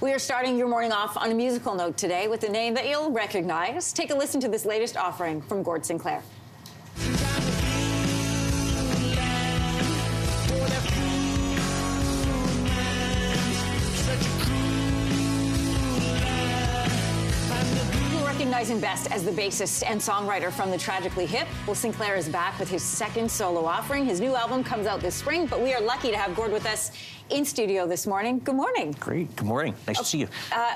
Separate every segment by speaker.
Speaker 1: We are starting your morning off on a musical note today with a name that you'll recognize. Take a listen to this latest offering from Gord Sinclair. Recognizing best as the bassist and songwriter from the Tragically Hip, well, Sinclair is back with his second solo offering. His new album comes out this spring, but we are lucky to have Gord with us in studio this morning. Good morning.
Speaker 2: Great. Good morning. Nice to see you.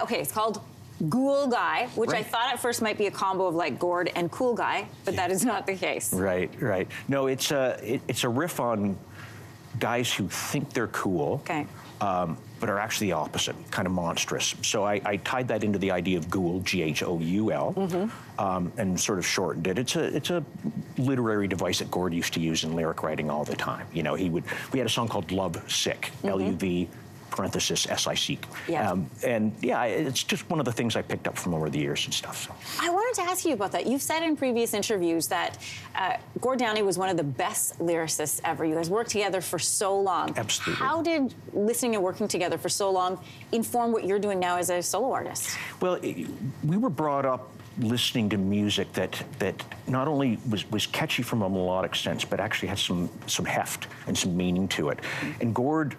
Speaker 1: Okay, it's called Gool Guy, which
Speaker 2: right.
Speaker 1: I thought at first might be a combo of like Gord and Cool Guy, but that is not the case.
Speaker 2: Right. No, it's a riff on guys who think they're cool.
Speaker 1: Okay.
Speaker 2: But are actually the opposite, kind of monstrous. So I tied that into the idea of Gool, G-H-O-U-L, and sort of shortened it. It's a literary device that Gord used to use in lyric writing all the time. You know, we had a song called Love Sick, L-U-V, parenthesis, S-I-C.
Speaker 1: Yeah.
Speaker 2: And yeah, it's just one of the things I picked up from over the years and stuff. So.
Speaker 1: I wanted to ask you about that. You've said in previous interviews that Gord Downie was one of the best lyricists ever. You guys worked together for so long.
Speaker 2: Absolutely.
Speaker 1: How did listening and working together for so long inform what you're doing now as a solo artist?
Speaker 2: Well, we were brought up listening to music that not only was catchy from a melodic sense, but actually had some heft and some meaning to it. And Gord,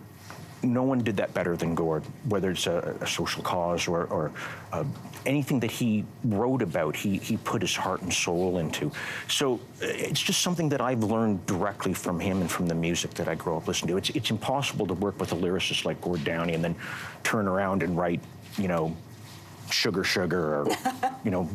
Speaker 2: no one did that better than Gord, whether it's a social cause or anything that he wrote about, he put his heart and soul into. So it's just something that I've learned directly from him and from the music that I grew up listening to. It's impossible to work with a lyricist like Gord Downie and then turn around and write, you know, sugar, or, you know,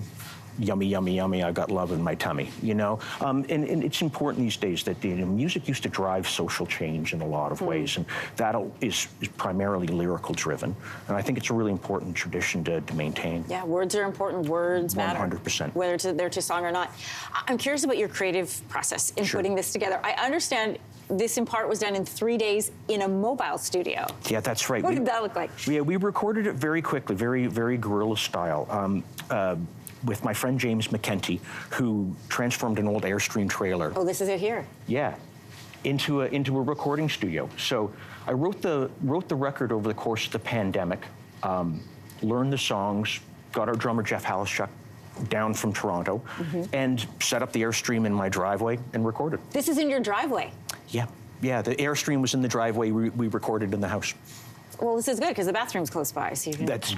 Speaker 2: yummy, yummy, yummy, I got love in my tummy, you know? And it's important these days that music used to drive social change in a lot of ways, and that is primarily lyrical driven. And I think it's a really important tradition to maintain.
Speaker 1: Yeah, words are important, words matter.
Speaker 2: 100%.
Speaker 1: Whether they're to song or not. I'm curious about your creative process in putting this together. I understand this in part was done in 3 days in a mobile studio.
Speaker 2: Yeah, that's right.
Speaker 1: What did that look like?
Speaker 2: Yeah, we recorded it very quickly, very, very guerrilla style. With my friend James McKenty, who transformed an old Airstream trailer.
Speaker 1: Oh, this is it here.
Speaker 2: Yeah, into a recording studio. So I wrote the record over the course of the pandemic, learned the songs, got our drummer Jeff Halishuk down from Toronto, and set up the Airstream in my driveway and recorded.
Speaker 1: This is in your driveway?
Speaker 2: Yeah, the Airstream was in the driveway. We recorded in the house.
Speaker 1: Well, this is good because the bathroom's close by, so you can...
Speaker 2: That's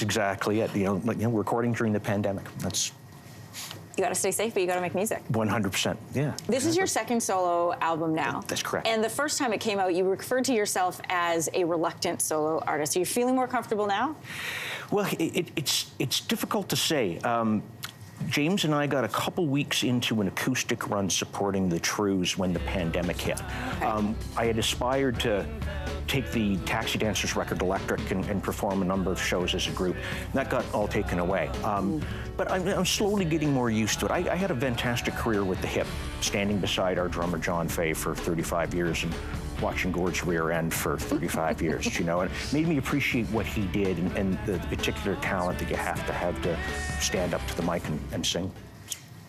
Speaker 2: exactly it. You know, recording during the pandemic.
Speaker 1: You got to stay safe, but you got to make music.
Speaker 2: 100%. Yeah.
Speaker 1: This is your second solo album now.
Speaker 2: That's correct.
Speaker 1: And the first time it came out, you referred to yourself as a reluctant solo artist. Are you feeling more comfortable now?
Speaker 2: Well, it's difficult to say. James and I got a couple weeks into an acoustic run supporting the Trews when the pandemic hit. Okay. I had aspired to take the Taxi Dancers record electric and perform a number of shows as a group. That got all taken away. But I'm slowly getting more used to it. I had a fantastic career with the Hip, standing beside our drummer John Fay for 35 years and watching Gord's rear end for 35 years, you know, and it made me appreciate what he did and the particular talent that you have to stand up to the mic and sing.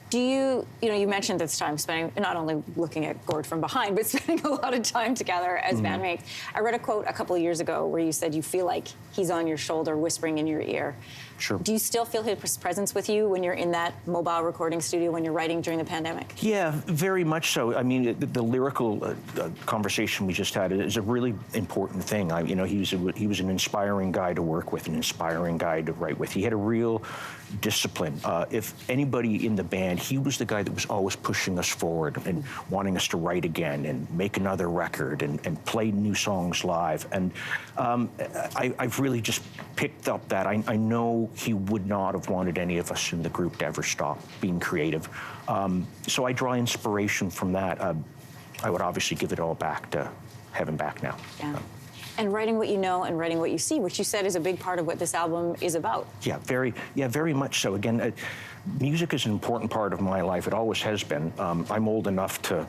Speaker 1: Do you mentioned this time spending, not only looking at Gord from behind, but spending a lot of time together as bandmates. I read a quote a couple of years ago where you said you feel like he's on your shoulder whispering in your ear.
Speaker 2: Sure.
Speaker 1: Do you still feel his presence with you when you're in that mobile recording studio, when you're writing during the pandemic?
Speaker 2: Yeah, very much so. I mean, the lyrical conversation we just had is a really important thing. You know, he was an inspiring guy to work with, an inspiring guy to write with. He had a real discipline. If anybody in the band, he was the guy that was always pushing us forward and wanting us to write again and make another record and play new songs live. And I've really just picked up that. I know he would not have wanted any of us in the group to ever stop being creative. So I draw inspiration from that. I would obviously give it all back to have him back now.
Speaker 1: Yeah. And writing what you know and writing what you see, which you said is a big part of what this album is about.
Speaker 2: Yeah, very much so. Again, music is an important part of my life. It always has been. I'm old enough to,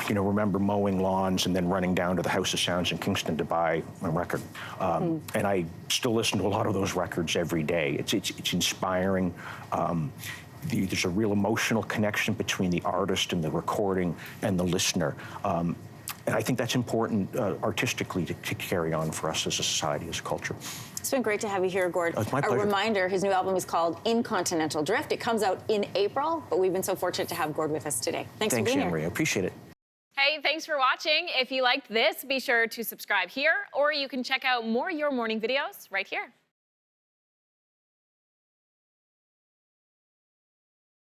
Speaker 2: you know, remember mowing lawns and then running down to the House of Sounds in Kingston to buy a record. And I still listen to a lot of those records every day. It's inspiring. There's a real emotional connection between the artist and the recording and the listener. I think that's important artistically to carry on for us as a society, as a culture.
Speaker 1: It's been great to have you here, Gord.
Speaker 2: It's my pleasure.
Speaker 1: A reminder, his new album is called In Continental Drift. It comes out in April, but we've been so fortunate to have Gord with us today. Thanks for being
Speaker 2: Anne-Marie.
Speaker 1: here.
Speaker 2: I appreciate it.
Speaker 3: Hey, thanks for watching. If you liked this, be sure to subscribe here, or you can check out more Your Morning videos right here.